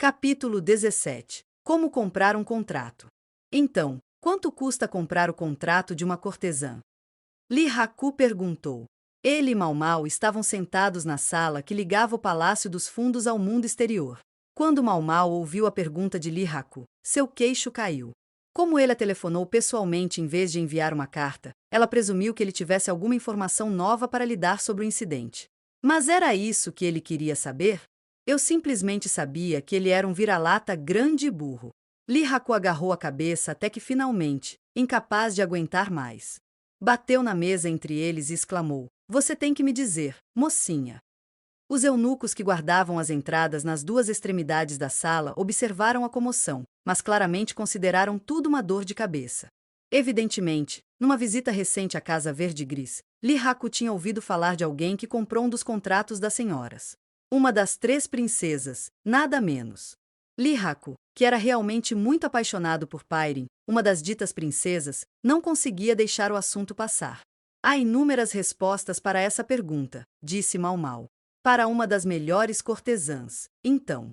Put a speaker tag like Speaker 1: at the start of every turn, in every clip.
Speaker 1: Capítulo 17. Como comprar um contrato. Então, quanto custa comprar o contrato de uma cortesã? Li Haku perguntou. Ele e Mau Mau estavam sentados na sala que ligava o Palácio dos Fundos ao mundo exterior. Quando Mau Mau ouviu a pergunta de Li Haku, seu queixo caiu. Como ele a telefonou pessoalmente em vez de enviar uma carta, ela presumiu que ele tivesse alguma informação nova para lhe dar sobre o incidente. Mas era isso que ele queria saber? Eu simplesmente sabia que ele era um vira-lata grande e burro. Li Haku agarrou a cabeça até que finalmente, incapaz de aguentar mais, bateu na mesa entre eles e exclamou: "Você tem que me dizer, mocinha." Os eunucos que guardavam as entradas nas duas extremidades da sala observaram a comoção, mas claramente consideraram tudo uma dor de cabeça. Evidentemente, numa visita recente à Casa Verde Gris, Li Haku tinha ouvido falar de alguém que comprou um dos contratos das senhoras. Uma das três princesas, nada menos. Li Haku, que era realmente muito apaixonado por Pairin, uma das ditas princesas, não conseguia deixar o assunto passar. Há inúmeras respostas para essa pergunta, disse Mau Mau. Para uma das melhores cortesãs, então.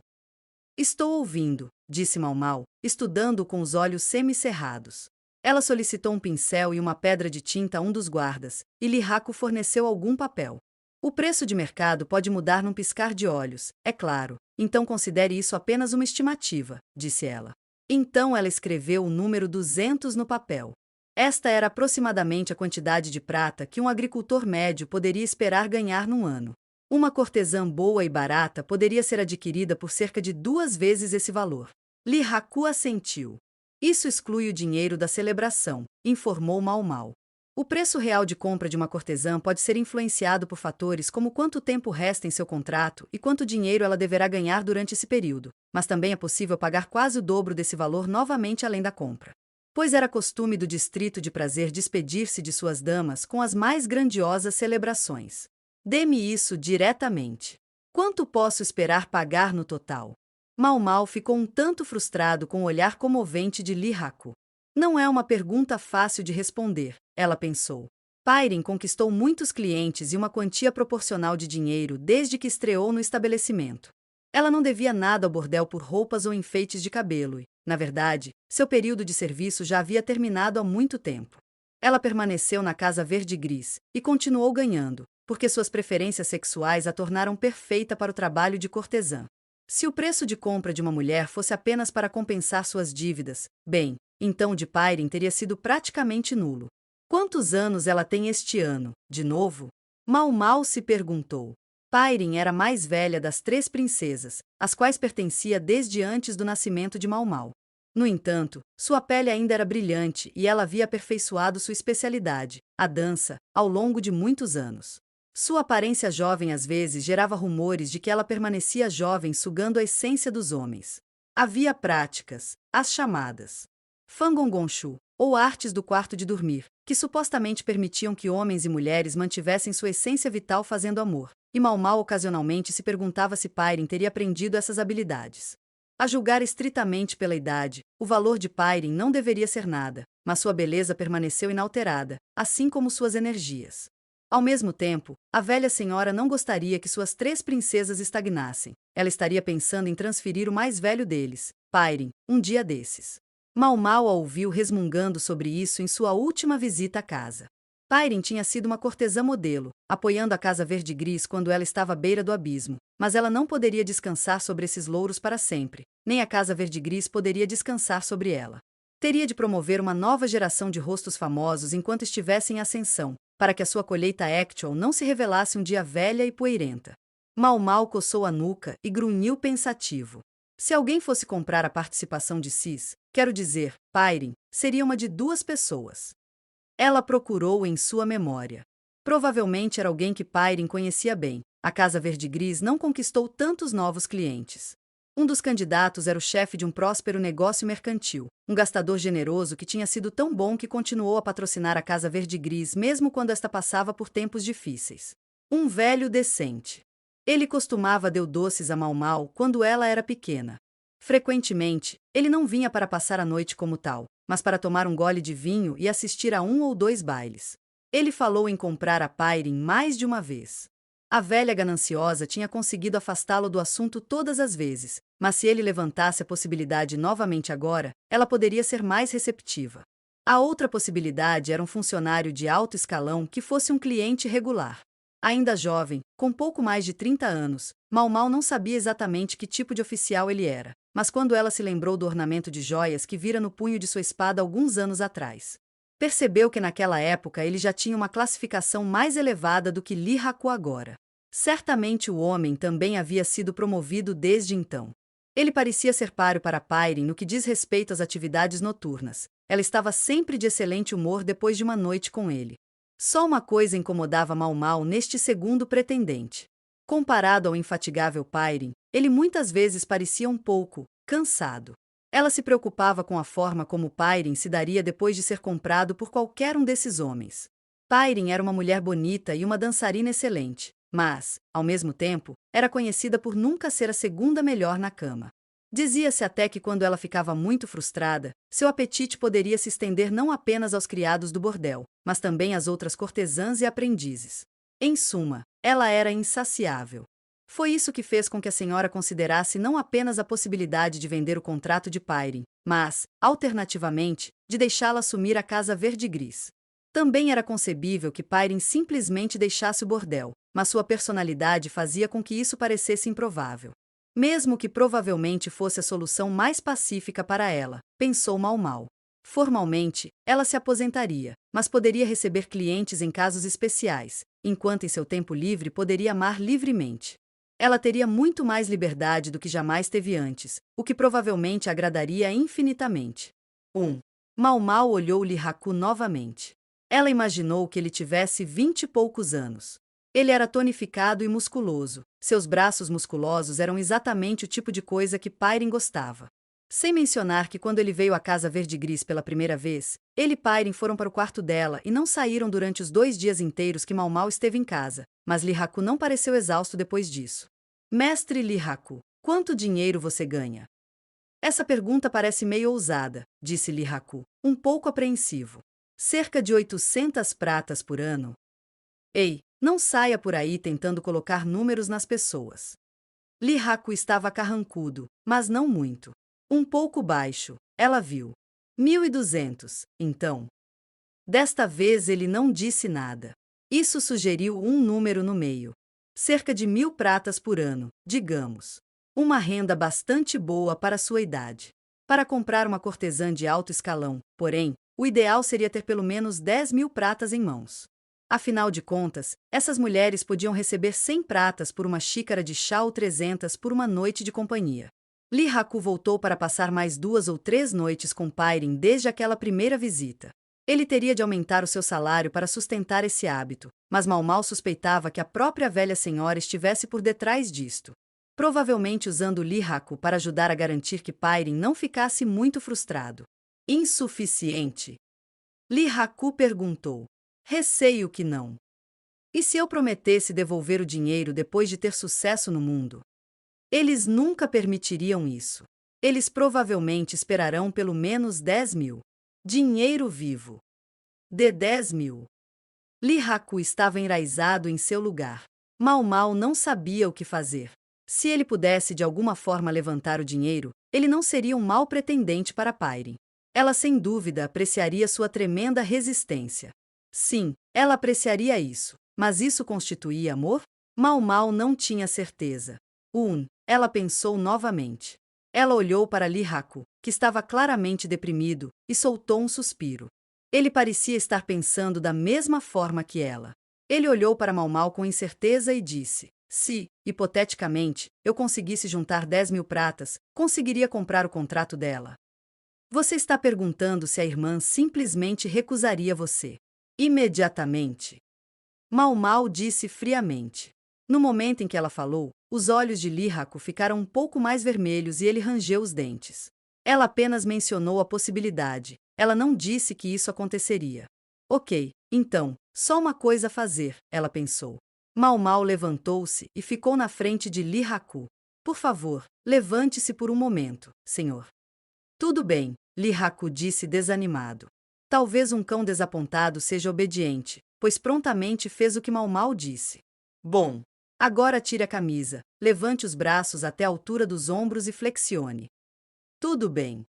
Speaker 1: Estou ouvindo, disse Mau Mau, estudando com os olhos semicerrados. Ela solicitou um pincel e uma pedra de tinta a um dos guardas, e Li Haku forneceu algum papel. O preço de mercado pode mudar num piscar de olhos, é claro, então considere isso apenas uma estimativa, disse ela. Então ela escreveu o número 200 no papel. Esta era aproximadamente a quantidade de prata que um agricultor médio poderia esperar ganhar num ano. Uma cortesã boa e barata poderia ser adquirida por cerca de 2 vezes esse valor. Li Haku assentiu. Isso exclui o dinheiro da celebração, informou Mau Mau. O preço real de compra de uma cortesã pode ser influenciado por fatores como quanto tempo resta em seu contrato e quanto dinheiro ela deverá ganhar durante esse período, mas também é possível pagar quase o dobro desse valor novamente além da compra. Pois era costume do distrito de prazer despedir-se de suas damas com as mais grandiosas celebrações. Dê-me isso diretamente. Quanto posso esperar pagar no total? Mau Mau ficou um tanto frustrado com o olhar comovente de Li Haku. Não é uma pergunta fácil de responder, ela pensou. Pairin conquistou muitos clientes e uma quantia proporcional de dinheiro desde que estreou no estabelecimento. Ela não devia nada ao bordel por roupas ou enfeites de cabelo e, na verdade, seu período de serviço já havia terminado há muito tempo. Ela permaneceu na Casa Verde Gris e continuou ganhando, porque suas preferências sexuais a tornaram perfeita para o trabalho de cortesã. Se o preço de compra de uma mulher fosse apenas para compensar suas dívidas, bem, então o de Pairin teria sido praticamente nulo. Quantos anos ela tem este ano, de novo? Mau Mau se perguntou. Pairin era a mais velha das 3 princesas, às quais pertencia desde antes do nascimento de Mau Mau. No entanto, sua pele ainda era brilhante e ela havia aperfeiçoado sua especialidade, a dança, ao longo de muitos anos. Sua aparência jovem às vezes gerava rumores de que ela permanecia jovem sugando a essência dos homens. Havia práticas, as chamadas Fangongonshu, ou artes do quarto de dormir, que supostamente permitiam que homens e mulheres mantivessem sua essência vital fazendo amor, e Mau Mau ocasionalmente se perguntava se Pairin teria aprendido essas habilidades. A julgar estritamente pela idade, o valor de Pairin não deveria ser nada, mas sua beleza permaneceu inalterada, assim como suas energias. Ao mesmo tempo, a velha senhora não gostaria que suas 3 princesas estagnassem. Ela estaria pensando em transferir o mais velho deles, Pairin, um dia desses. Mau Mau a ouviu resmungando sobre isso em sua última visita à casa. Pairin tinha sido uma cortesã modelo, apoiando a Casa Verde Gris quando ela estava à beira do abismo, mas ela não poderia descansar sobre esses louros para sempre, nem a Casa Verde Gris poderia descansar sobre ela. Teria de promover uma nova geração de rostos famosos enquanto estivesse em ascensão, para que a sua colheita actual não se revelasse um dia velha e poeirenta. Mau Mau coçou a nuca e grunhiu pensativo. Se alguém fosse comprar a participação de Cis, quero dizer, Pairin, seria uma de 2 pessoas. Ela procurou em sua memória. Provavelmente era alguém que Pairin conhecia bem. A Casa Verde Gris não conquistou tantos novos clientes. Um dos candidatos era o chefe de um próspero negócio mercantil, um gastador generoso que tinha sido tão bom que continuou a patrocinar a Casa Verde Gris mesmo quando esta passava por tempos difíceis. Um velho decente. Ele costumava dar doces a Mau Mau quando ela era pequena. Frequentemente, ele não vinha para passar a noite como tal, mas para tomar um gole de vinho e assistir a 1 ou 2 bailes. Ele falou em comprar a Pairin mais de uma vez. A velha gananciosa tinha conseguido afastá-lo do assunto todas as vezes, mas se ele levantasse a possibilidade novamente agora, ela poderia ser mais receptiva. A outra possibilidade era um funcionário de alto escalão que fosse um cliente regular. Ainda jovem, com pouco mais de 30 anos, Mau Mau não sabia exatamente que tipo de oficial ele era, mas quando ela se lembrou do ornamento de joias que vira no punho de sua espada alguns anos atrás, percebeu que naquela época ele já tinha uma classificação mais elevada do que Lee Haku agora. Certamente o homem também havia sido promovido desde então. Ele parecia ser páreo para Pairin no que diz respeito às atividades noturnas. Ela estava sempre de excelente humor depois de uma noite com ele. Só uma coisa incomodava Mau Mau neste segundo pretendente. Comparado ao infatigável Pairin, ele muitas vezes parecia um pouco cansado. Ela se preocupava com a forma como Pairin se daria depois de ser comprado por qualquer um desses homens. Pairin era uma mulher bonita e uma dançarina excelente, mas, ao mesmo tempo, era conhecida por nunca ser a segunda melhor na cama. Dizia-se até que quando ela ficava muito frustrada, seu apetite poderia se estender não apenas aos criados do bordel, mas também às outras cortesãs e aprendizes. Em suma, ela era insaciável. Foi isso que fez com que a senhora considerasse não apenas a possibilidade de vender o contrato de Pairin, mas, alternativamente, de deixá-la assumir a Casa Verde-Gris. Também era concebível que Pairin simplesmente deixasse o bordel, mas sua personalidade fazia com que isso parecesse improvável. Mesmo que provavelmente fosse a solução mais pacífica para ela, pensou Mau Mau. Formalmente, ela se aposentaria, mas poderia receber clientes em casos especiais, enquanto em seu tempo livre poderia amar livremente. Ela teria muito mais liberdade do que jamais teve antes, o que provavelmente agradaria infinitamente. 1. Mau Mau olhou Lee Haku novamente. Ela imaginou que ele tivesse 20 e poucos anos. Ele era tonificado e musculoso, seus braços musculosos eram exatamente o tipo de coisa que Pairin gostava. Sem mencionar que quando ele veio à Casa Verde-Gris pela primeira vez, ele e Pairin foram para o quarto dela e não saíram durante os 2 dias inteiros que Mau Mau esteve em casa, mas Lee Haku não pareceu exausto depois disso. Mestre Lee Haku, quanto dinheiro você ganha? Essa pergunta parece meio ousada, disse Lee Haku, um pouco apreensivo. Cerca de 800 pratas por ano. Ei, não saia por aí tentando colocar números nas pessoas. Lee Haku estava carrancudo, mas não muito. Um pouco baixo, ela viu. 1.200, então. Desta vez ele não disse nada. Isso sugeriu um número no meio. Cerca de 1.000 pratas por ano, digamos. Uma renda bastante boa para sua idade. Para comprar uma cortesã de alto escalão, porém, o ideal seria ter pelo menos 10.000 pratas em mãos. Afinal de contas, essas mulheres podiam receber 100 pratas por uma xícara de chá ou 300 por uma noite de companhia. Lee Haku voltou para passar mais 2 ou 3 noites com Pairin desde aquela primeira visita. Ele teria de aumentar o seu salário para sustentar esse hábito, mas Mau Mau suspeitava que a própria velha senhora estivesse por detrás disto. Provavelmente usando Lee Haku para ajudar a garantir que Pairin não ficasse muito frustrado. Insuficiente? Lee Haku perguntou. Receio que não. E se eu prometesse devolver o dinheiro depois de ter sucesso no mundo? Eles nunca permitiriam isso. Eles provavelmente esperarão pelo menos 10.000. Dinheiro vivo. De 10.000. Lee Haku estava enraizado em seu lugar. Mau Mau não sabia o que fazer. Se ele pudesse de alguma forma levantar o dinheiro, ele não seria um mau pretendente para Pairin. Ela sem dúvida apreciaria sua tremenda resistência. Sim, ela apreciaria isso, mas isso constituía amor? Mau Mau não tinha certeza. Ela pensou novamente. Ela olhou para Lee Haku, que estava claramente deprimido, e soltou um suspiro. Ele parecia estar pensando da mesma forma que ela. Ele olhou para Mau Mau com incerteza e disse: se, hipoteticamente, eu conseguisse juntar 10.000 pratas, conseguiria comprar o contrato dela. Você está perguntando se a irmã simplesmente recusaria você. Imediatamente. Mau Mau disse friamente. No momento em que ela falou, os olhos de Lee Haku ficaram um pouco mais vermelhos e ele rangeu os dentes. Ela apenas mencionou a possibilidade, ela não disse que isso aconteceria. Ok, então, só uma coisa a fazer, ela pensou. Mau Mau levantou-se e ficou na frente de Lee Haku. Por favor, levante-se por um momento, senhor. Tudo bem, Lee Haku disse desanimado. Talvez um cão desapontado seja obediente, pois prontamente fez o que Mau Mau disse. Bom, Agora tire a camisa, levante os braços até a altura dos ombros e flexione. Tudo bem.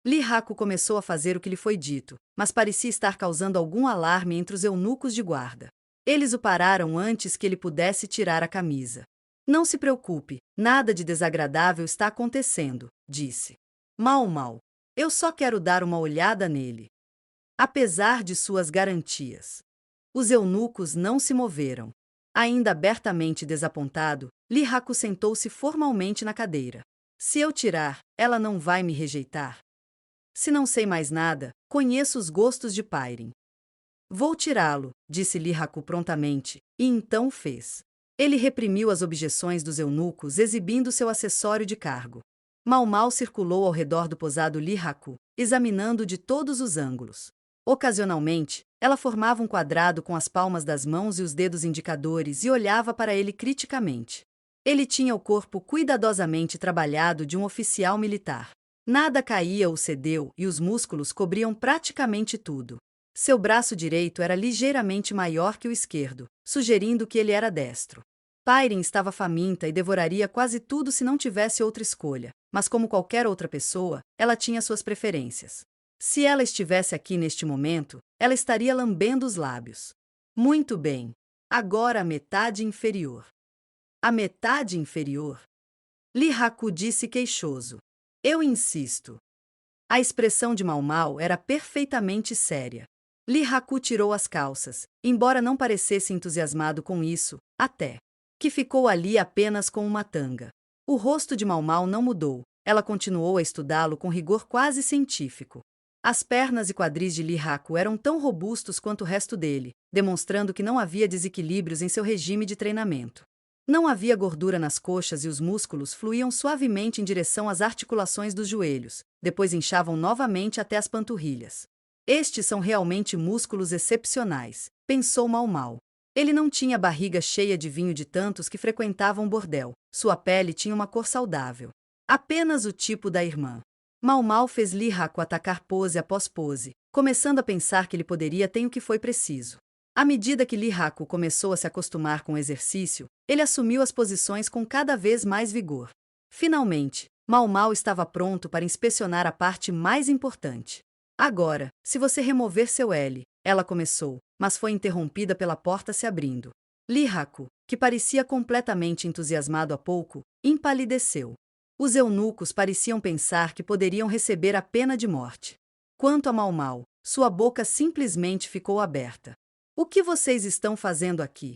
Speaker 1: Li Haku começou a fazer o que lhe foi dito, mas parecia estar causando algum alarme entre os eunucos de guarda. Eles o pararam antes que ele pudesse tirar a camisa. Não se preocupe, nada de desagradável está acontecendo, disse. Mau Mau. Eu só quero dar uma olhada nele. Apesar de suas garantias. Os eunucos não se moveram. Ainda abertamente desapontado, Li Haku sentou-se formalmente na cadeira. Se eu tirar, ela não vai me rejeitar. Se não sei mais nada, conheço os gostos de Pairin. Vou tirá-lo, disse Li Haku prontamente, e então fez. Ele reprimiu as objeções dos eunucos exibindo seu acessório de cargo. Mau Mau circulou ao redor do posado Li Haku, examinando de todos os ângulos. Ocasionalmente, ela formava um quadrado com as palmas das mãos e os dedos indicadores e olhava para ele criticamente. Ele tinha o corpo cuidadosamente trabalhado de um oficial militar. Nada caía ou cedeu e os músculos cobriam praticamente tudo. Seu braço direito era ligeiramente maior que o esquerdo, sugerindo que ele era destro. Pairin estava faminta e devoraria quase tudo se não tivesse outra escolha, mas como qualquer outra pessoa, ela tinha suas preferências. Se ela estivesse aqui neste momento, ela estaria lambendo os lábios. Muito bem. Agora a metade inferior. A metade inferior? Li Haku disse queixoso. Eu insisto. A expressão de Mau Mau era perfeitamente séria. Li Haku tirou as calças, embora não parecesse entusiasmado com isso, até que ficou ali apenas com uma tanga. O rosto de Mau Mau não mudou, ela continuou a estudá-lo com rigor quase científico. As pernas e quadris de Li Haku eram tão robustos quanto o resto dele, demonstrando que não havia desequilíbrios em seu regime de treinamento. Não havia gordura nas coxas e os músculos fluíam suavemente em direção às articulações dos joelhos, depois inchavam novamente até as panturrilhas. Estes são realmente músculos excepcionais, pensou Mau Mau. Ele não tinha barriga cheia de vinho de tantos que frequentavam bordel, sua pele tinha uma cor saudável. Apenas o tipo da irmã. Mau Mau fez Li Haku atacar pose após pose, começando a pensar que ele poderia ter o que foi preciso. À medida que Li Haku começou a se acostumar com o exercício, ele assumiu as posições com cada vez mais vigor. Finalmente, Mau Mau estava pronto para inspecionar a parte mais importante. Agora, se você remover seu L, ela começou, mas foi interrompida pela porta se abrindo. Li Haku, que parecia completamente entusiasmado há pouco, empalideceu. Os eunucos pareciam pensar que poderiam receber a pena de morte. Quanto a Mau Mau, sua boca simplesmente ficou aberta. O que vocês estão fazendo aqui?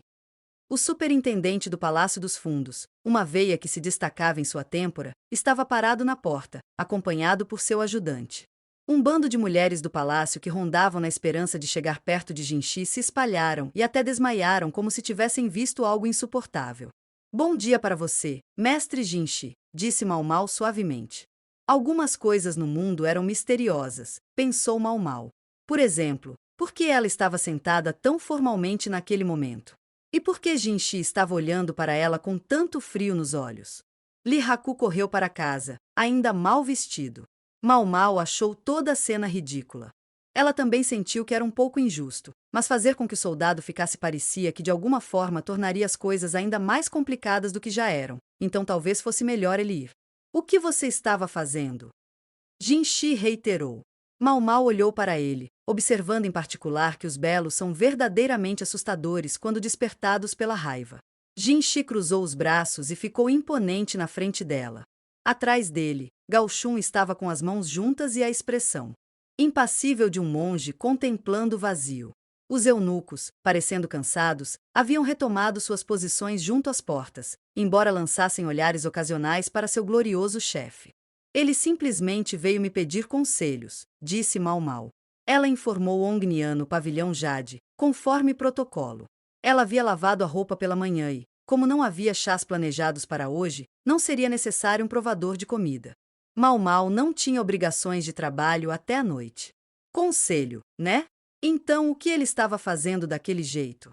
Speaker 1: O superintendente do Palácio dos Fundos, uma veia que se destacava em sua têmpora, estava parado na porta, acompanhado por seu ajudante. Um bando de mulheres do palácio que rondavam na esperança de chegar perto de Jinshi se espalharam e até desmaiaram como se tivessem visto algo insuportável. Bom dia para você, mestre Jinshi, disse Mau Mau suavemente. Algumas coisas no mundo eram misteriosas, pensou Mau Mau. Por exemplo, por que ela estava sentada tão formalmente naquele momento? E por que Jinshi estava olhando para ela com tanto frio nos olhos? Li Haku correu para casa, ainda mal vestido. Mau Mau achou toda a cena ridícula. Ela também sentiu que era um pouco injusto, mas fazer com que o soldado ficasse parecia que de alguma forma tornaria as coisas ainda mais complicadas do que já eram, então talvez fosse melhor ele ir. O que você estava fazendo? Jinshi reiterou. Mau Mau olhou para ele, observando em particular que os belos são verdadeiramente assustadores quando despertados pela raiva. Jinshi cruzou os braços e ficou imponente na frente dela. Atrás dele, Gao Shun estava com as mãos juntas e a expressão impassível de um monge contemplando o vazio. Os eunucos, parecendo cansados, haviam retomado suas posições junto às portas, embora lançassem olhares ocasionais para seu glorioso chefe. Ele simplesmente veio me pedir conselhos, disse Mau Mau. Ela informou Ongnian no pavilhão Jade, conforme protocolo. Ela havia lavado a roupa pela manhã e, como não havia chás planejados para hoje, não seria necessário um provador de comida. Mau Mau não tinha obrigações de trabalho até a noite. Conselho, né? Então o que ele estava fazendo daquele jeito?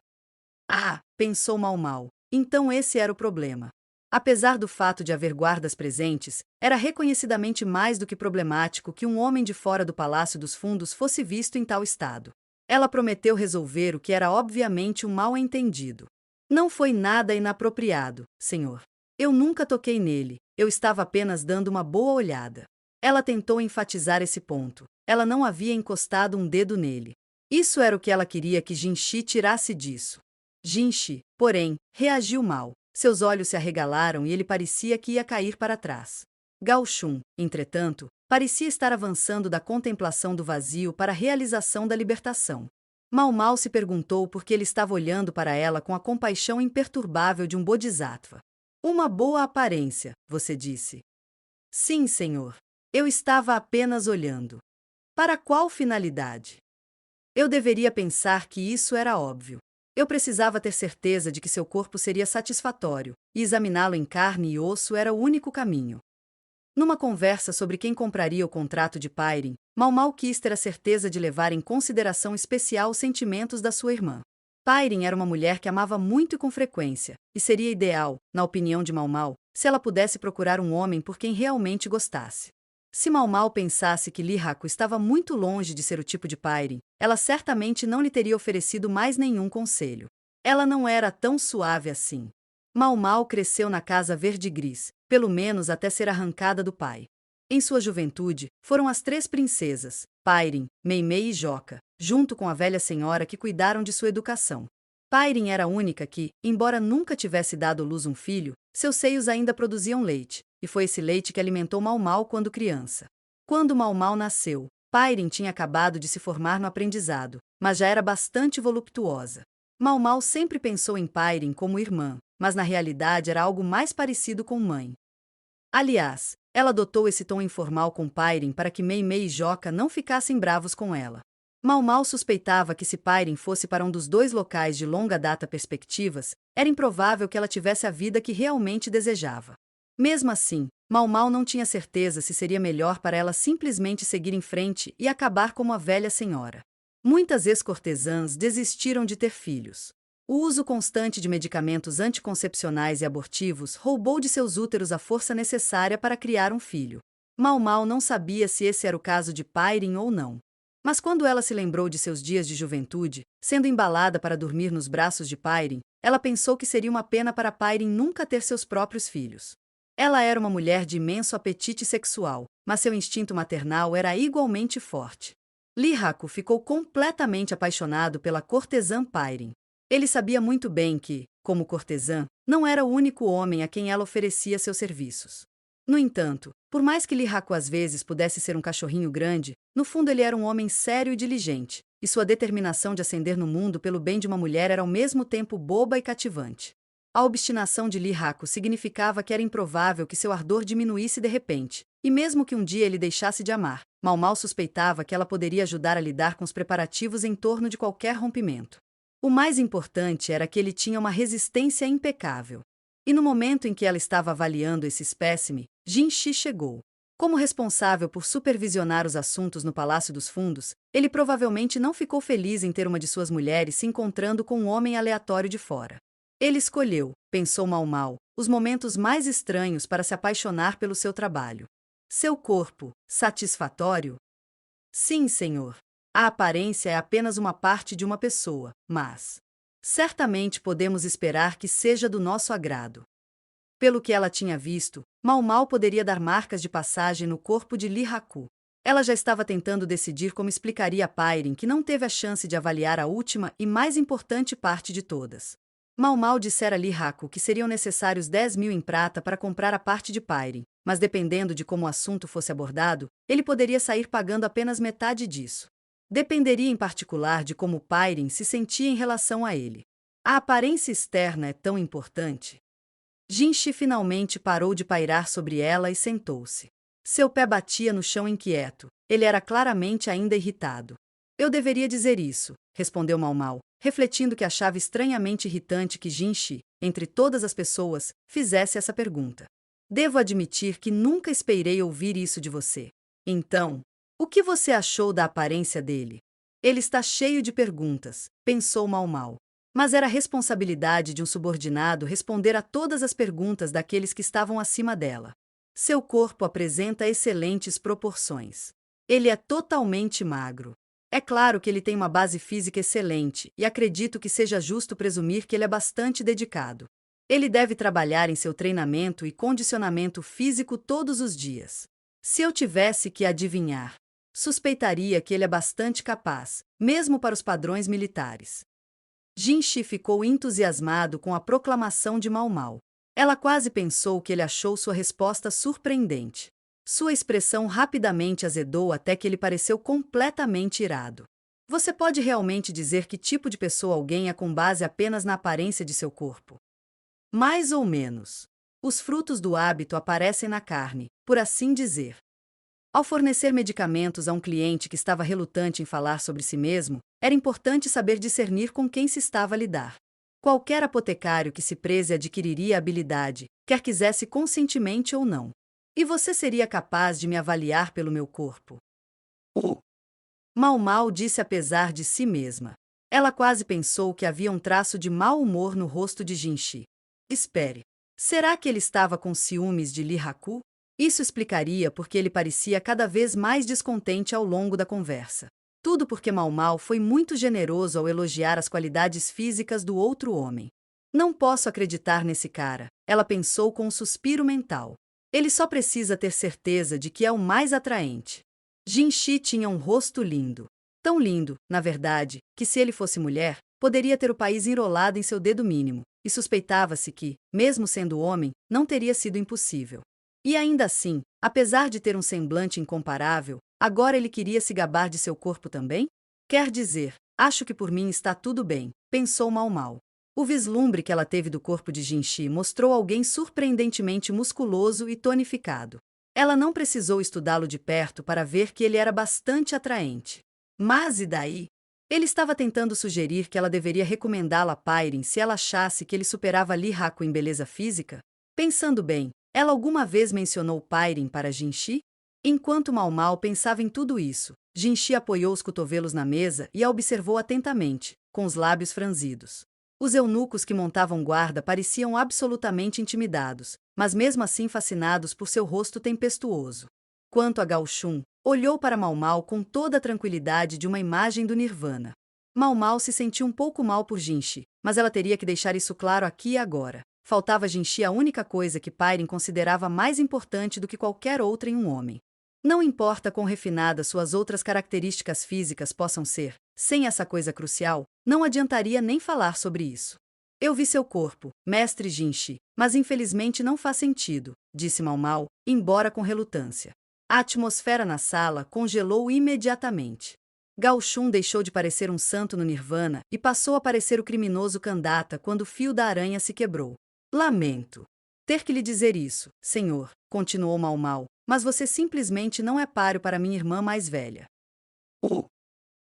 Speaker 1: Ah, pensou Mau Mau, então esse era o problema. Apesar do fato de haver guardas presentes, era reconhecidamente mais do que problemático que um homem de fora do Palácio dos Fundos fosse visto em tal estado. Ela prometeu resolver o que era obviamente um mal-entendido. Não foi nada inapropriado, senhor. Eu nunca toquei nele, eu estava apenas dando uma boa olhada. Ela tentou enfatizar esse ponto. Ela não havia encostado um dedo nele. Isso era o que ela queria que Jinshi tirasse disso. Jinshi, porém, reagiu mal. Seus olhos se arregalaram e ele parecia que ia cair para trás. Gao Shun, entretanto, parecia estar avançando da contemplação do vazio para a realização da libertação. Mau Mau se perguntou por que ele estava olhando para ela com a compaixão imperturbável de um bodhisattva. Uma boa aparência, você disse. Sim, senhor. Eu estava apenas olhando. Para qual finalidade? Eu deveria pensar que isso era óbvio. Eu precisava ter certeza de que seu corpo seria satisfatório, e examiná-lo em carne e osso era o único caminho. Numa conversa sobre quem compraria o contrato de Pairin, Mau Mau quis ter a certeza de levar em consideração especial os sentimentos da sua irmã. Pairin era uma mulher que amava muito e com frequência, e seria ideal, na opinião de Mau Mau, se ela pudesse procurar um homem por quem realmente gostasse. Se Mau Mau pensasse que Lee Haku estava muito longe de ser o tipo de Pairin, ela certamente não lhe teria oferecido mais nenhum conselho. Ela não era tão suave assim. Mau Mau cresceu na casa verde-gris, pelo menos até ser arrancada do pai. Em sua juventude, foram as 3 princesas, Pairin, Meimei e Joca, junto com a velha senhora que cuidaram de sua educação. Pairin era a única que, embora nunca tivesse dado à luz um filho, seus seios ainda produziam leite, e foi esse leite que alimentou Mau Mau quando criança. Quando Mau Mau nasceu, Pairin tinha acabado de se formar no aprendizado, mas já era bastante voluptuosa. Mau Mau sempre pensou em Pairin como irmã, mas na realidade era algo mais parecido com mãe. Aliás, ela adotou esse tom informal com Pairin para que Meimei e Joca não ficassem bravos com ela. Mau Mau suspeitava que se Pairin fosse para um dos 2 locais de longa data perspectivas, era improvável que ela tivesse a vida que realmente desejava. Mesmo assim, Mau Mau não tinha certeza se seria melhor para ela simplesmente seguir em frente e acabar como a velha senhora. Muitas ex-cortesãs desistiram de ter filhos. O uso constante de medicamentos anticoncepcionais e abortivos roubou de seus úteros a força necessária para criar um filho. Mau Mau não sabia se esse era o caso de Pairin ou não. Mas quando ela se lembrou de seus dias de juventude, sendo embalada para dormir nos braços de Pairin, ela pensou que seria uma pena para Pairin nunca ter seus próprios filhos. Ela era uma mulher de imenso apetite sexual, mas seu instinto maternal era igualmente forte. Lee Haku ficou completamente apaixonado pela cortesã Pairin. Ele sabia muito bem que, como cortesã, não era o único homem a quem ela oferecia seus serviços. No entanto, por mais que Lee Haku às vezes pudesse ser um cachorrinho grande, no fundo ele era um homem sério e diligente, e sua determinação de ascender no mundo pelo bem de uma mulher era ao mesmo tempo boba e cativante. A obstinação de Lee Haku significava que era improvável que seu ardor diminuísse de repente, e mesmo que um dia ele deixasse de amar, Mau Mau suspeitava que ela poderia ajudar a lidar com os preparativos em torno de qualquer rompimento. O mais importante era que ele tinha uma resistência impecável. E no momento em que ela estava avaliando esse espécime, Jinshi chegou. Como responsável por supervisionar os assuntos no Palácio dos Fundos, ele provavelmente não ficou feliz em ter uma de suas mulheres se encontrando com um homem aleatório de fora. Ele escolheu, pensou Mau Mau, os momentos mais estranhos para se apaixonar pelo seu trabalho. Seu corpo, satisfatório? Sim, senhor. A aparência é apenas uma parte de uma pessoa, mas certamente podemos esperar que seja do nosso agrado. Pelo que ela tinha visto, Mau Mau poderia dar marcas de passagem no corpo de Lee Haku. Ela já estava tentando decidir como explicaria a Pairin que não teve a chance de avaliar a última e mais importante parte de todas. Mau Mau dissera a Lee Haku que seriam necessários 10.000 em prata para comprar a parte de Pairin, mas dependendo de como o assunto fosse abordado, ele poderia sair pagando apenas metade disso. Dependeria em particular de como Pairin se sentia em relação a ele. A aparência externa é tão importante. Jinshi finalmente parou de pairar sobre ela e sentou-se. Seu pé batia no chão inquieto. Ele era claramente ainda irritado. Eu deveria dizer isso, respondeu Mau Mau, refletindo que achava estranhamente irritante que Jinshi, entre todas as pessoas, fizesse essa pergunta. Devo admitir que nunca esperei ouvir isso de você. Então, o que você achou da aparência dele? Ele está cheio de perguntas, pensou Mau Mau. Mas era a responsabilidade de um subordinado responder a todas as perguntas daqueles que estavam acima dela. Seu corpo apresenta excelentes proporções. Ele é totalmente magro. É claro que ele tem uma base física excelente, e acredito que seja justo presumir que ele é bastante dedicado. Ele deve trabalhar em seu treinamento e condicionamento físico todos os dias. Se eu tivesse que adivinhar, suspeitaria que ele é bastante capaz, mesmo para os padrões militares. Jinshi ficou entusiasmado com a proclamação de Mau Mau. Ela quase pensou que ele achou sua resposta surpreendente. Sua expressão rapidamente azedou até que ele pareceu completamente irado. Você pode realmente dizer que tipo de pessoa alguém é com base apenas na aparência de seu corpo? Mais ou menos. Os frutos do hábito aparecem na carne, por assim dizer. Ao fornecer medicamentos a um cliente que estava relutante em falar sobre si mesmo, era importante saber discernir com quem se estava a lidar. Qualquer apotecário que se preze adquiriria a habilidade, quer quisesse conscientemente ou não. E você seria capaz de me avaliar pelo meu corpo? Mau Mau disse apesar de si mesma. Ela quase pensou que havia um traço de mau humor no rosto de Jinshi. Espere. Será que ele estava com ciúmes de Lee Haku? Isso explicaria porque ele parecia cada vez mais descontente ao longo da conversa. Tudo porque Mau Mau foi muito generoso ao elogiar as qualidades físicas do outro homem. Não posso acreditar nesse cara, ela pensou com um suspiro mental. Ele só precisa ter certeza de que é o mais atraente. Jinshi tinha um rosto lindo. Tão lindo, na verdade, que se ele fosse mulher, poderia ter o país enrolado em seu dedo mínimo, e suspeitava-se que, mesmo sendo homem, não teria sido impossível. E ainda assim, apesar de ter um semblante incomparável, agora ele queria se gabar de seu corpo também? Quer dizer, acho que por mim está tudo bem, pensou Mau Mau. O vislumbre que ela teve do corpo de Jinshi mostrou alguém surpreendentemente musculoso e tonificado. Ela não precisou estudá-lo de perto para ver que ele era bastante atraente. Mas e daí? Ele estava tentando sugerir que ela deveria recomendá-la a Pairin se ela achasse que ele superava Lee Haku em beleza física? Pensando bem, ela alguma vez mencionou Pairin para Jinshi? Enquanto Mau Mau pensava em tudo isso, Jinshi apoiou os cotovelos na mesa e a observou atentamente, com os lábios franzidos. Os eunucos que montavam guarda pareciam absolutamente intimidados, mas mesmo assim fascinados por seu rosto tempestuoso. Quanto a Gao Shun, olhou para Mau Mau com toda a tranquilidade de uma imagem do Nirvana. Mau Mau se sentiu um pouco mal por Jinshi, mas ela teria que deixar isso claro aqui e agora. Faltava Jinshi a única coisa que Pairin considerava mais importante do que qualquer outra em um homem. Não importa quão refinadas suas outras características físicas possam ser, sem essa coisa crucial, não adiantaria nem falar sobre isso. Eu vi seu corpo, mestre Jinshi, mas infelizmente não faz sentido, disse Mau Mau, embora com relutância. A atmosfera na sala congelou imediatamente. Gao Shun deixou de parecer um santo no Nirvana e passou a parecer o criminoso Kandata quando o fio da aranha se quebrou. Lamento ter que lhe dizer isso, senhor, continuou Mau Mau, mas você simplesmente não é páreo para minha irmã mais velha.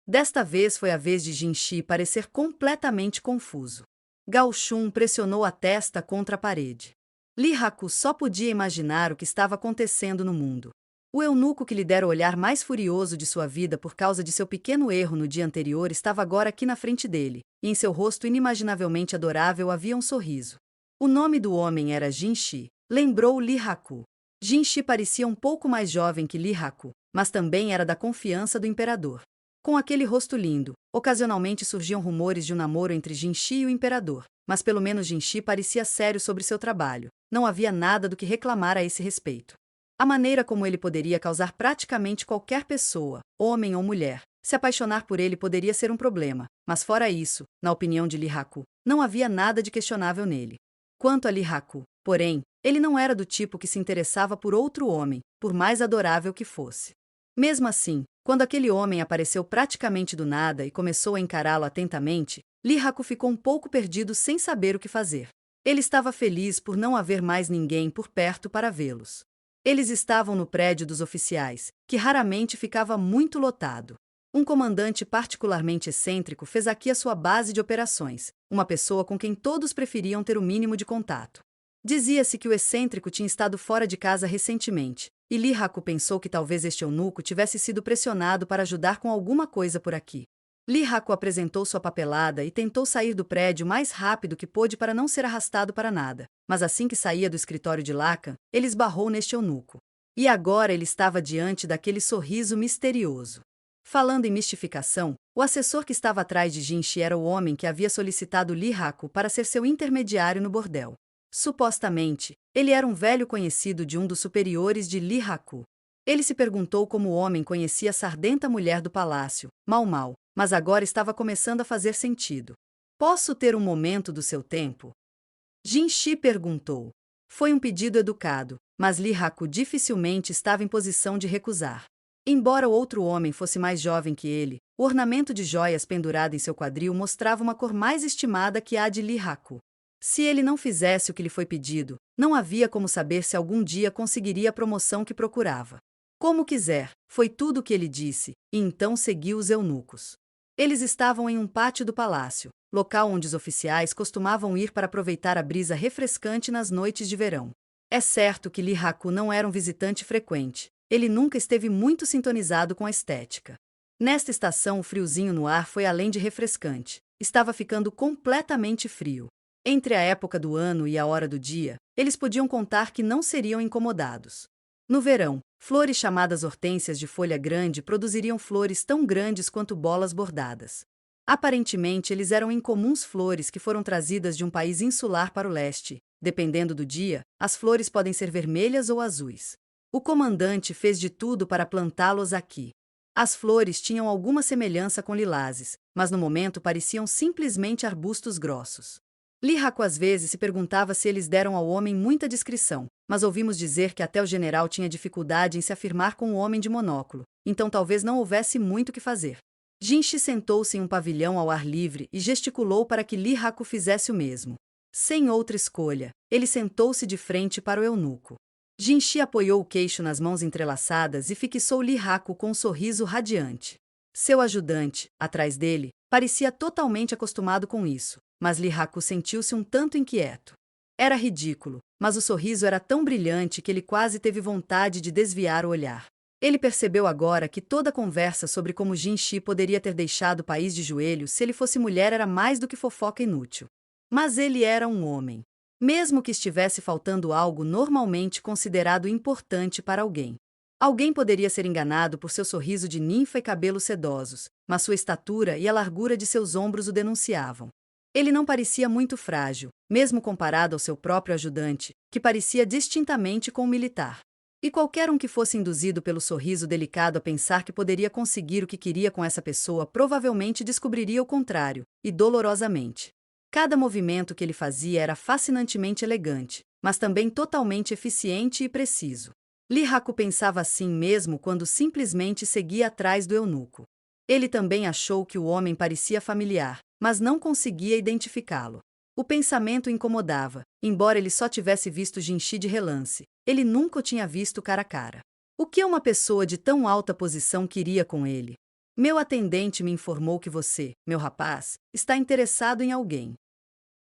Speaker 1: Desta vez foi a vez de Jinshi parecer completamente confuso. Gao Shun pressionou a testa contra a parede. Lee Haku só podia imaginar o que estava acontecendo no mundo. O eunuco que lhe dera o olhar mais furioso de sua vida por causa de seu pequeno erro no dia anterior estava agora aqui na frente dele, e em seu rosto inimaginavelmente adorável havia um sorriso. O nome do homem era Jinshi, lembrou Lee Haku. Jinshi parecia um pouco mais jovem que Lee Haku, mas também era da confiança do imperador. Com aquele rosto lindo, ocasionalmente surgiam rumores de um namoro entre Jinshi e o imperador, mas pelo menos Jinshi parecia sério sobre seu trabalho, não havia nada do que reclamar a esse respeito. A maneira como ele poderia causar praticamente qualquer pessoa, homem ou mulher, se apaixonar por ele poderia ser um problema, mas fora isso, na opinião de Lee Haku, não havia nada de questionável nele. Quanto a Lee Haku, porém, ele não era do tipo que se interessava por outro homem, por mais adorável que fosse. Mesmo assim, quando aquele homem apareceu praticamente do nada e começou a encará-lo atentamente, Lee Haku ficou um pouco perdido sem saber o que fazer. Ele estava feliz por não haver mais ninguém por perto para vê-los. Eles estavam no prédio dos oficiais, que raramente ficava muito lotado. Um comandante particularmente excêntrico fez aqui a sua base de operações, uma pessoa com quem todos preferiam ter o mínimo de contato. Dizia-se que o excêntrico tinha estado fora de casa recentemente, e Lee Haku pensou que talvez este eunuco tivesse sido pressionado para ajudar com alguma coisa por aqui. Lee Haku apresentou sua papelada e tentou sair do prédio o mais rápido que pôde para não ser arrastado para nada, mas assim que saía do escritório de Lacan, ele esbarrou neste eunuco. E agora ele estava diante daquele sorriso misterioso. Falando em mistificação, o assessor que estava atrás de Jinshi era o homem que havia solicitado Lee Haku para ser seu intermediário no bordel. Supostamente, ele era um velho conhecido de um dos superiores de Lee Haku. Ele se perguntou como o homem conhecia a sardenta mulher do palácio, Mau Mau, mas agora estava começando a fazer sentido. Posso ter um momento do seu tempo? Jinshi perguntou. Foi um pedido educado, mas Lee Haku dificilmente estava em posição de recusar. Embora o outro homem fosse mais jovem que ele, o ornamento de joias pendurado em seu quadril mostrava uma cor mais estimada que a de Lee Haku. Se ele não fizesse o que lhe foi pedido, não havia como saber se algum dia conseguiria a promoção que procurava. Como quiser, foi tudo o que ele disse, e então seguiu os eunucos. Eles estavam em um pátio do palácio, local onde os oficiais costumavam ir para aproveitar a brisa refrescante nas noites de verão. É certo que Lee Haku não era um visitante frequente. Ele nunca esteve muito sintonizado com a estética. Nesta estação, o friozinho no ar foi além de refrescante. Estava ficando completamente frio. Entre a época do ano e a hora do dia, eles podiam contar que não seriam incomodados. No verão, flores chamadas hortênsias de folha grande produziriam flores tão grandes quanto bolas bordadas. Aparentemente, eles eram incomuns flores que foram trazidas de um país insular para o leste. Dependendo do dia, as flores podem ser vermelhas ou azuis. O comandante fez de tudo para plantá-los aqui. As flores tinham alguma semelhança com lilazes, mas no momento pareciam simplesmente arbustos grossos. Lee Haku às vezes se perguntava se eles deram ao homem muita discrição, mas ouvimos dizer que até o general tinha dificuldade em se afirmar com o homem de monóculo, então talvez não houvesse muito o que fazer. Jinshi sentou-se em um pavilhão ao ar livre e gesticulou para que Lee Haku fizesse o mesmo. Sem outra escolha, ele sentou-se de frente para o eunuco. Jinshi apoiou o queixo nas mãos entrelaçadas e fixou Lee Haku com um sorriso radiante. Seu ajudante, atrás dele, parecia totalmente acostumado com isso, mas Lee Haku sentiu-se um tanto inquieto. Era ridículo, mas o sorriso era tão brilhante que ele quase teve vontade de desviar o olhar. Ele percebeu agora que toda a conversa sobre como Jinshi poderia ter deixado o país de joelhos se ele fosse mulher era mais do que fofoca inútil. Mas ele era um homem. Mesmo que estivesse faltando algo normalmente considerado importante para alguém. Alguém poderia ser enganado por seu sorriso de ninfa e cabelos sedosos, mas sua estatura e a largura de seus ombros o denunciavam. Ele não parecia muito frágil, mesmo comparado ao seu próprio ajudante, que parecia distintamente com um militar. E qualquer um que fosse induzido pelo sorriso delicado a pensar que poderia conseguir o que queria com essa pessoa provavelmente descobriria o contrário, e dolorosamente. Cada movimento que ele fazia era fascinantemente elegante, mas também totalmente eficiente e preciso. Lee Haku pensava assim mesmo quando simplesmente seguia atrás do eunuco. Ele também achou que o homem parecia familiar, mas não conseguia identificá-lo. O pensamento o incomodava, embora ele só tivesse visto Jinshi de relance. Ele nunca o tinha visto cara a cara. O que uma pessoa de tão alta posição queria com ele? Meu atendente me informou que você, meu rapaz, está interessado em alguém.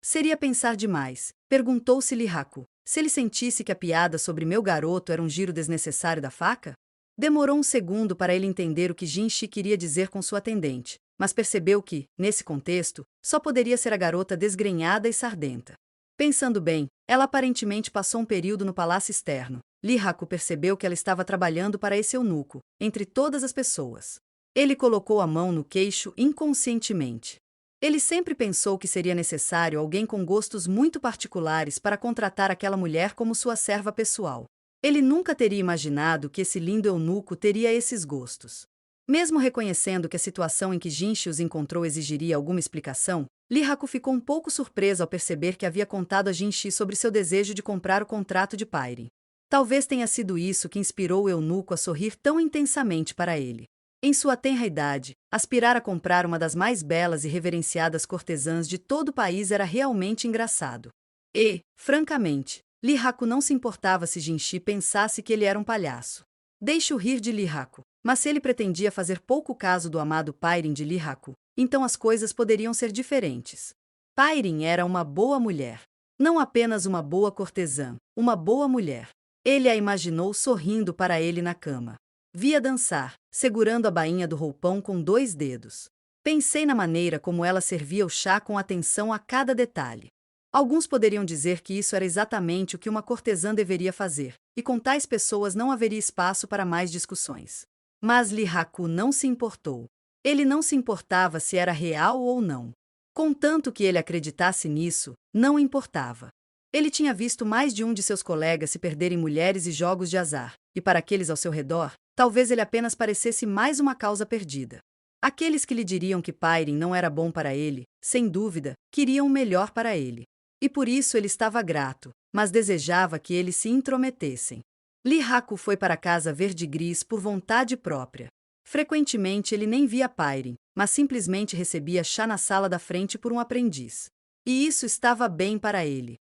Speaker 1: Seria pensar demais, perguntou-se Lee Haku, se ele sentisse que a piada sobre meu garoto era um giro desnecessário da faca? Demorou um segundo para ele entender o que Jinshi queria dizer com sua atendente, mas percebeu que, nesse contexto, só poderia ser a garota desgrenhada e sardenta. Pensando bem, ela aparentemente passou um período no palácio externo. Lee Haku percebeu que ela estava trabalhando para esse eunuco, entre todas as pessoas. Ele colocou a mão no queixo inconscientemente. Ele sempre pensou que seria necessário alguém com gostos muito particulares para contratar aquela mulher como sua serva pessoal. Ele nunca teria imaginado que esse lindo eunuco teria esses gostos. Mesmo reconhecendo que a situação em que Jinshi os encontrou exigiria alguma explicação, Lee Haku ficou um pouco surpreso ao perceber que havia contado a Jinshi sobre seu desejo de comprar o contrato de Pairin. Talvez tenha sido isso que inspirou o eunuco a sorrir tão intensamente para ele. Em sua tenra idade, aspirar a comprar uma das mais belas e reverenciadas cortesãs de todo o país era realmente engraçado. E, francamente, Lee Haku não se importava se Jinshi pensasse que ele era um palhaço. Deixe-o rir de Lee Haku, mas se ele pretendia fazer pouco caso do amado Pairin de Lee Haku, então as coisas poderiam ser diferentes. Pairin era uma boa mulher. Não apenas uma boa cortesã, uma boa mulher. Ele a imaginou sorrindo para ele na cama. Via dançar, segurando a bainha do roupão com 2 dedos. Pensei na maneira como ela servia o chá com atenção a cada detalhe. Alguns poderiam dizer que isso era exatamente o que uma cortesã deveria fazer, e com tais pessoas não haveria espaço para mais discussões. Mas Li Haku não se importou. Ele não se importava se era real ou não. Contanto que ele acreditasse nisso, não importava. Ele tinha visto mais de um de seus colegas se perderem mulheres e jogos de azar, e para aqueles ao seu redor, talvez ele apenas parecesse mais uma causa perdida. Aqueles que lhe diriam que Pairin não era bom para ele, sem dúvida, queriam o melhor para ele. E por isso ele estava grato, mas desejava que eles se intrometessem. Li Haku foi para a casa verde-gris por vontade própria. Frequentemente ele nem via Pairin, mas simplesmente recebia chá na sala da frente por um aprendiz. E isso estava bem para ele.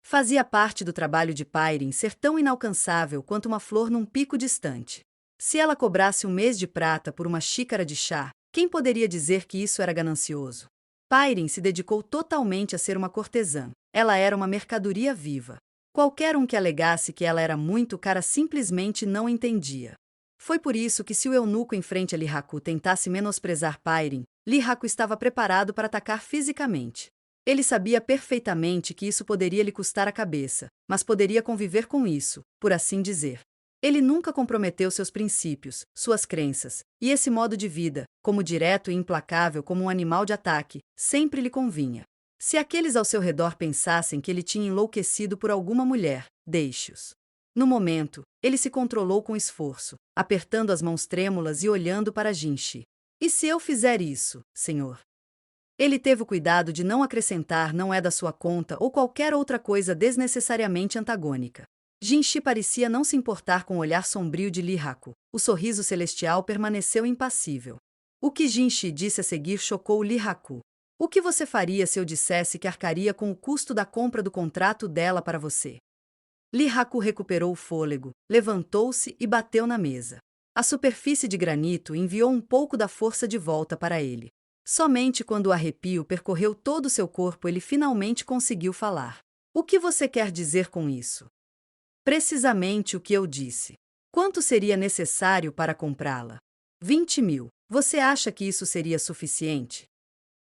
Speaker 1: Fazia parte do trabalho de Pairin ser tão inalcançável quanto uma flor num pico distante. Se ela cobrasse um mês de prata por uma xícara de chá, quem poderia dizer que isso era ganancioso? Pairin se dedicou totalmente a ser uma cortesã. Ela era uma mercadoria viva. Qualquer um que alegasse que ela era muito cara simplesmente não entendia. Foi por isso que se o eunuco em frente a Li Haku tentasse menosprezar Pairin, Li Haku estava preparado para atacar fisicamente. Ele sabia perfeitamente que isso poderia lhe custar a cabeça, mas poderia conviver com isso, por assim dizer. Ele nunca comprometeu seus princípios, suas crenças, e esse modo de vida, como direto e implacável como um animal de ataque, sempre lhe convinha. Se aqueles ao seu redor pensassem que ele tinha enlouquecido por alguma mulher, deixe-os. No momento, ele se controlou com esforço, apertando as mãos trêmulas e olhando para Jinshi. E se eu fizer isso, senhor? Ele teve o cuidado de não acrescentar não é da sua conta ou qualquer outra coisa desnecessariamente antagônica. Jinshi parecia não se importar com o olhar sombrio de Li Haku. O sorriso celestial permaneceu impassível. O que Jinshi disse a seguir chocou Li Haku. O que você faria se eu dissesse que arcaria com o custo da compra do contrato dela para você? Li Haku recuperou o fôlego, levantou-se e bateu na mesa. A superfície de granito enviou um pouco da força de volta para ele. Somente quando o arrepio percorreu todo o seu corpo ele finalmente conseguiu falar. O que você quer dizer com isso? Precisamente o que eu disse. Quanto seria necessário para comprá-la? 20.000. Você acha que isso seria suficiente?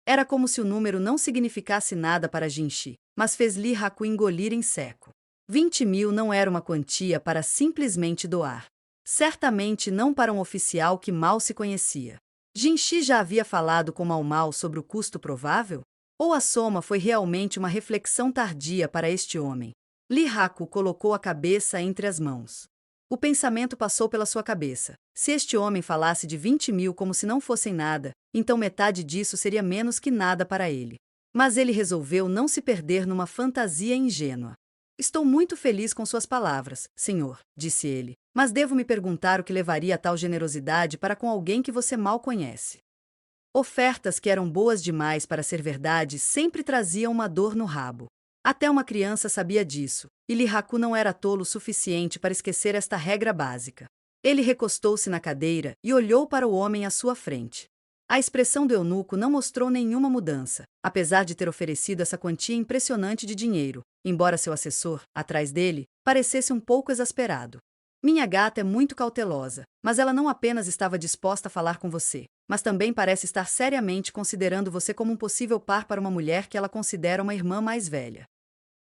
Speaker 1: Era como se o número não significasse nada para Jinshi, mas fez Li Haku engolir em seco. 20.000 não era uma quantia para simplesmente doar. Certamente não para um oficial que mal se conhecia. Jinshi já havia falado com Mau Mau sobre o custo provável? Ou a soma foi realmente uma reflexão tardia para este homem? Li Haku colocou a cabeça entre as mãos. O pensamento passou pela sua cabeça. Se este homem falasse de 20.000 como se não fossem nada, então metade disso seria menos que nada para ele. Mas ele resolveu não se perder numa fantasia ingênua. Estou muito feliz com suas palavras, senhor, disse ele, mas devo me perguntar o que levaria a tal generosidade para com alguém que você mal conhece. Ofertas que eram boas demais para ser verdade sempre traziam uma dor no rabo. Até uma criança sabia disso, e Li Haku não era tolo o suficiente para esquecer esta regra básica. Ele recostou-se na cadeira e olhou para o homem à sua frente. A expressão do eunuco não mostrou nenhuma mudança, apesar de ter oferecido essa quantia impressionante de dinheiro, embora seu assessor, atrás dele, parecesse um pouco exasperado. Minha gata é muito cautelosa, mas ela não apenas estava disposta a falar com você, mas também parece estar seriamente considerando você como um possível par para uma mulher que ela considera uma irmã mais velha.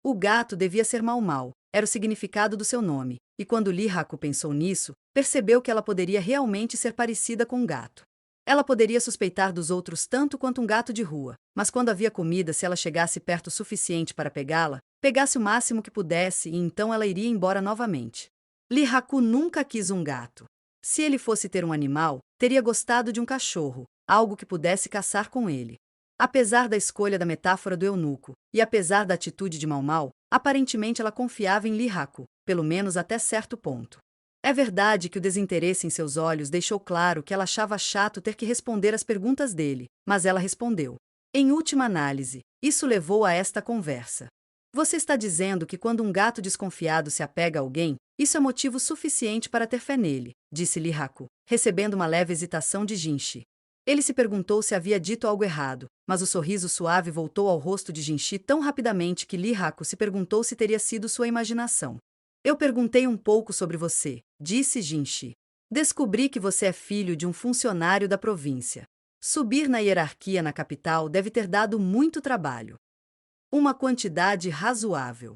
Speaker 1: O gato devia ser Mau Mau, era o significado do seu nome, e quando Li Haku pensou nisso, percebeu que ela poderia realmente ser parecida com um gato. Ela poderia suspeitar dos outros tanto quanto um gato de rua, mas quando havia comida, se ela chegasse perto o suficiente para pegá-la, pegasse o máximo que pudesse e então ela iria embora novamente. Li Haku nunca quis um gato. Se ele fosse ter um animal, teria gostado de um cachorro, algo que pudesse caçar com ele. Apesar da escolha da metáfora do eunuco, e apesar da atitude de Mau Mau, aparentemente ela confiava em Li Haku, pelo menos até certo ponto. É verdade que o desinteresse em seus olhos deixou claro que ela achava chato ter que responder às perguntas dele, mas ela respondeu. Em última análise, isso levou a esta conversa. Você está dizendo que quando um gato desconfiado se apega a alguém, isso é motivo suficiente para ter fé nele, disse Li Haku, recebendo uma leve hesitação de Jinshi. Ele se perguntou se havia dito algo errado, mas o sorriso suave voltou ao rosto de Jinshi tão rapidamente que Li Haku se perguntou se teria sido sua imaginação. Eu perguntei um pouco sobre você, disse Jinshi. Descobri que você é filho de um funcionário da província. Subir na hierarquia na capital deve ter dado muito trabalho. Uma quantidade razoável.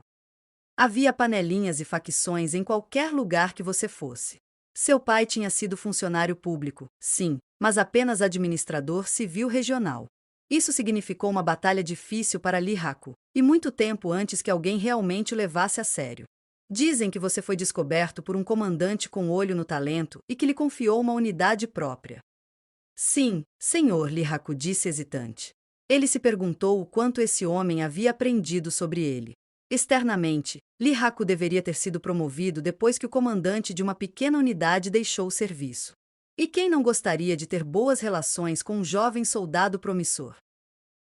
Speaker 1: Havia panelinhas e facções em qualquer lugar que você fosse. Seu pai tinha sido funcionário público, sim, mas apenas administrador civil regional. Isso significou uma batalha difícil para Lee Haku, e muito tempo antes que alguém realmente o levasse a sério. Dizem que você foi descoberto por um comandante com olho no talento e que lhe confiou uma unidade própria. Sim, senhor, Lee Haku disse hesitante. Ele se perguntou o quanto esse homem havia aprendido sobre ele. Externamente, Lee Haku deveria ter sido promovido depois que o comandante de uma pequena unidade deixou o serviço. E quem não gostaria de ter boas relações com um jovem soldado promissor?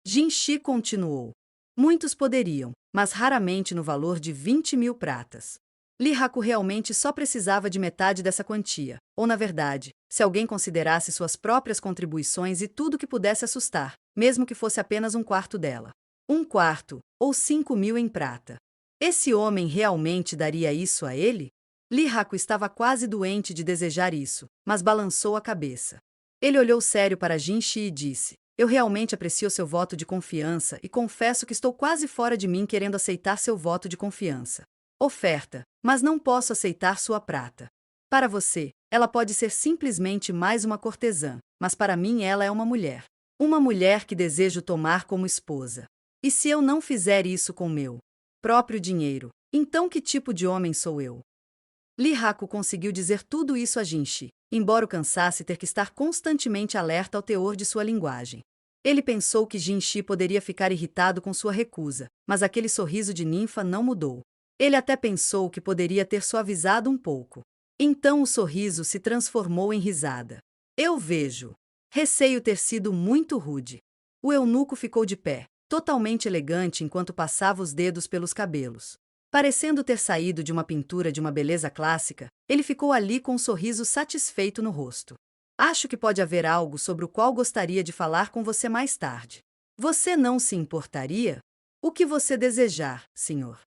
Speaker 1: Jin Shi continuou. Muitos poderiam, mas raramente no valor de 20.000 pratas. Lee Haku realmente só precisava de metade dessa quantia, ou na verdade, se alguém considerasse suas próprias contribuições e tudo que pudesse assustar, mesmo que fosse apenas um quarto dela. Um quarto, ou 5.000 em prata. Esse homem realmente daria isso a ele? Lee Haku estava quase doente de desejar isso, mas balançou a cabeça. Ele olhou sério para Jin Shi e disse: eu realmente aprecio seu voto de confiança e confesso que estou quase fora de mim querendo aceitar seu voto de confiança. Oferta, mas não posso aceitar sua prata. Para você, ela pode ser simplesmente mais uma cortesã, mas para mim ela é uma mulher. Uma mulher que desejo tomar como esposa. E se eu não fizer isso com meu próprio dinheiro, então que tipo de homem sou eu? Lee Haku conseguiu dizer tudo isso a Jin Shi, embora o cansasse ter que estar constantemente alerta ao teor de sua linguagem. Ele pensou que Jin Shi poderia ficar irritado com sua recusa, mas aquele sorriso de ninfa não mudou. Ele até pensou que poderia ter suavizado um pouco. Então o sorriso se transformou em risada. Eu vejo. Receio ter sido muito rude. O eunuco ficou de pé, totalmente elegante enquanto passava os dedos pelos cabelos. Parecendo ter saído de uma pintura de uma beleza clássica, ele ficou ali com um sorriso satisfeito no rosto. Acho que pode haver algo sobre o qual gostaria de falar com você mais tarde. Você não se importaria? O que você desejar, senhor.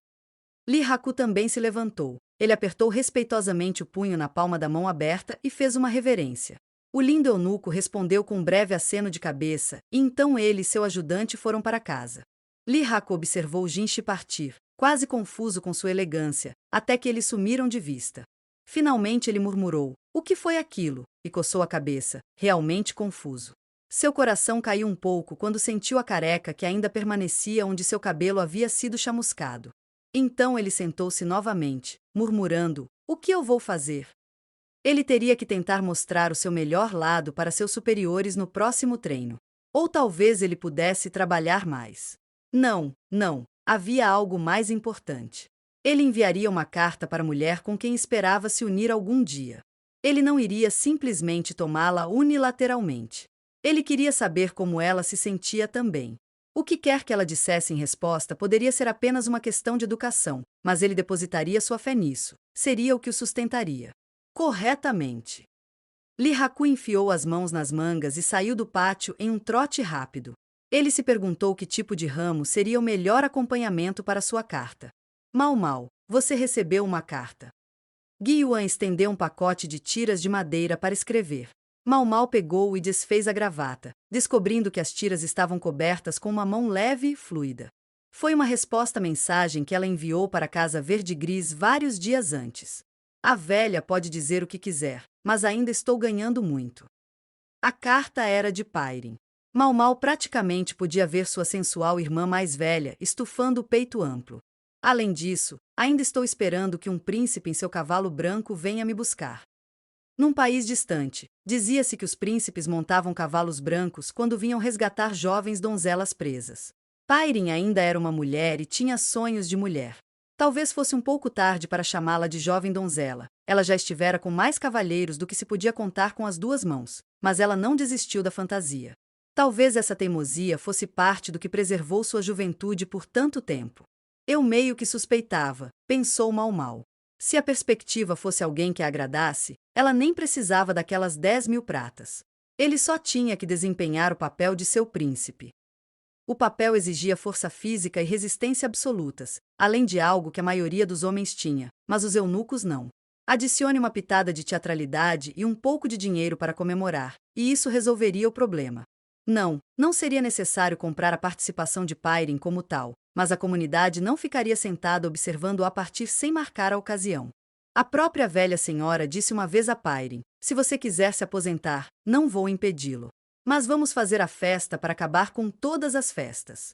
Speaker 1: Lee Haku também se levantou. Ele apertou respeitosamente o punho na palma da mão aberta e fez uma reverência. O lindo eunuco respondeu com um breve aceno de cabeça, e então ele e seu ajudante foram para casa. Lee Haku observou Jin Shi partir, quase confuso com sua elegância, até que eles sumiram de vista. Finalmente ele murmurou: o que foi aquilo? E coçou a cabeça, realmente confuso. Seu coração caiu um pouco quando sentiu a careca que ainda permanecia onde seu cabelo havia sido chamuscado. Então ele sentou-se novamente, murmurando: o que eu vou fazer? Ele teria que tentar mostrar o seu melhor lado para seus superiores no próximo treino. Ou talvez ele pudesse trabalhar mais. Não, havia algo mais importante. Ele enviaria uma carta para a mulher com quem esperava se unir algum dia. Ele não iria simplesmente tomá-la unilateralmente. Ele queria saber como ela se sentia também. O que quer que ela dissesse em resposta poderia ser apenas uma questão de educação, mas ele depositaria sua fé nisso. Seria o que o sustentaria. Corretamente. Lee Haku enfiou as mãos nas mangas e saiu do pátio em um trote rápido. Ele se perguntou que tipo de ramo seria o melhor acompanhamento para sua carta. Mal, você recebeu uma carta. Gui Yuan estendeu um pacote de tiras de madeira para escrever. Mal pegou e desfez a gravata, descobrindo que as tiras estavam cobertas com uma mão leve e fluida. Foi uma resposta à mensagem que ela enviou para a Casa Verde-Gris vários dias antes. A velha pode dizer o que quiser, mas ainda estou ganhando muito. A carta era de Pairin. Mal praticamente podia ver sua sensual irmã mais velha estufando o peito amplo. Além disso, ainda estou esperando que um príncipe em seu cavalo branco venha me buscar. Num país distante, dizia-se que os príncipes montavam cavalos brancos quando vinham resgatar jovens donzelas presas. Pairin ainda era uma mulher e tinha sonhos de mulher. Talvez fosse um pouco tarde para chamá-la de jovem donzela. Ela já estivera com mais cavalheiros do que se podia contar com as duas mãos, mas ela não desistiu da fantasia. Talvez essa teimosia fosse parte do que preservou sua juventude por tanto tempo. Eu meio que suspeitava, pensou Mal. Se a perspectiva fosse alguém que a agradasse, ela nem precisava daquelas 10.000 pratas. Ele só tinha que desempenhar o papel de seu príncipe. O papel exigia força física e resistência absolutas, além de algo que a maioria dos homens tinha, mas os eunucos não. Adicione uma pitada de teatralidade e um pouco de dinheiro para comemorar, e isso resolveria o problema. Não seria necessário comprar a participação de Pairin como tal, mas a comunidade não ficaria sentada observando-o a partir sem marcar a ocasião. A própria velha senhora disse uma vez a Pairin: se você quiser se aposentar, não vou impedi-lo. Mas vamos fazer a festa para acabar com todas as festas.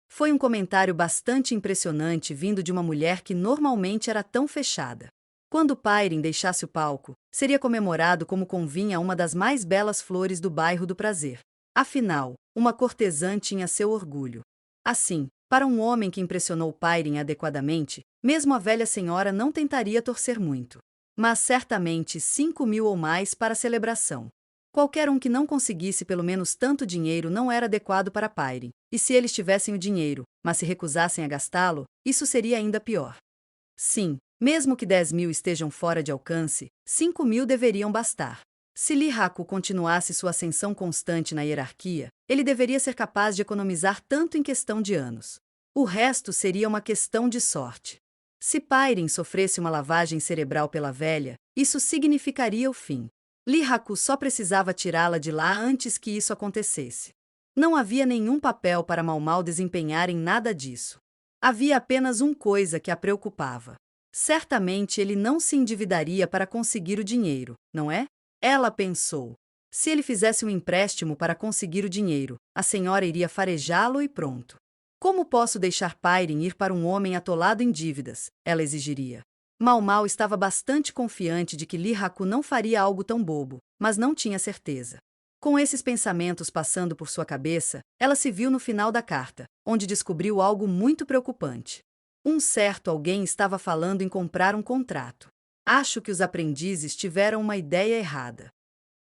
Speaker 1: Foi um comentário bastante impressionante vindo de uma mulher que normalmente era tão fechada. Quando Pairin deixasse o palco, seria comemorado como convinha a uma das mais belas flores do bairro do Prazer. Afinal, uma cortesã tinha seu orgulho. Assim, para um homem que impressionou Pairin adequadamente, mesmo a velha senhora não tentaria torcer muito. Mas certamente 5.000 ou mais para a celebração. Qualquer um que não conseguisse pelo menos tanto dinheiro não era adequado para Pairin, e se eles tivessem o dinheiro, mas se recusassem a gastá-lo, isso seria ainda pior. Sim, mesmo que 10.000 estejam fora de alcance, 5.000 deveriam bastar. Se Lee Haku continuasse sua ascensão constante na hierarquia, ele deveria ser capaz de economizar tanto em questão de anos. O resto seria uma questão de sorte. Se Pairin sofresse uma lavagem cerebral pela velha, isso significaria o fim. Lee Haku só precisava tirá-la de lá antes que isso acontecesse. Não havia nenhum papel para Mau Mau desempenhar em nada disso. Havia apenas uma coisa que a preocupava. Certamente ele não se endividaria para conseguir o dinheiro, não é? Ela pensou. Se ele fizesse um empréstimo para conseguir o dinheiro, a senhora iria farejá-lo e pronto. Como posso deixar Pairin ir para um homem atolado em dívidas? Ela exigiria. Mau Mau estava bastante confiante de que Lee Haku não faria algo tão bobo, mas não tinha certeza. Com esses pensamentos passando por sua cabeça, ela se viu no final da carta, onde descobriu algo muito preocupante. Um certo alguém estava falando em comprar um contrato. Acho que os aprendizes tiveram uma ideia errada.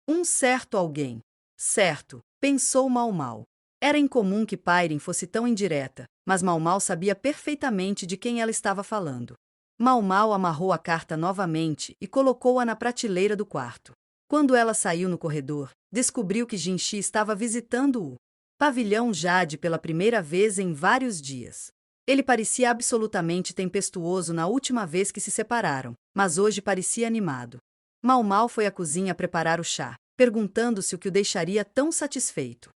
Speaker 1: Um certo alguém. Certo, pensou Mau Mau. Era incomum que Pairin fosse tão indireta, mas Mau Mau sabia perfeitamente de quem ela estava falando. Mau Mau amarrou a carta novamente e colocou-a na prateleira do quarto. Quando ela saiu no corredor, descobriu que Jinxi estava visitando o pavilhão Jade pela primeira vez em vários dias. Ele parecia absolutamente tempestuoso na última vez que se separaram, mas hoje parecia animado. Mau Mau foi à cozinha preparar o chá, perguntando-se o que o deixaria tão satisfeito.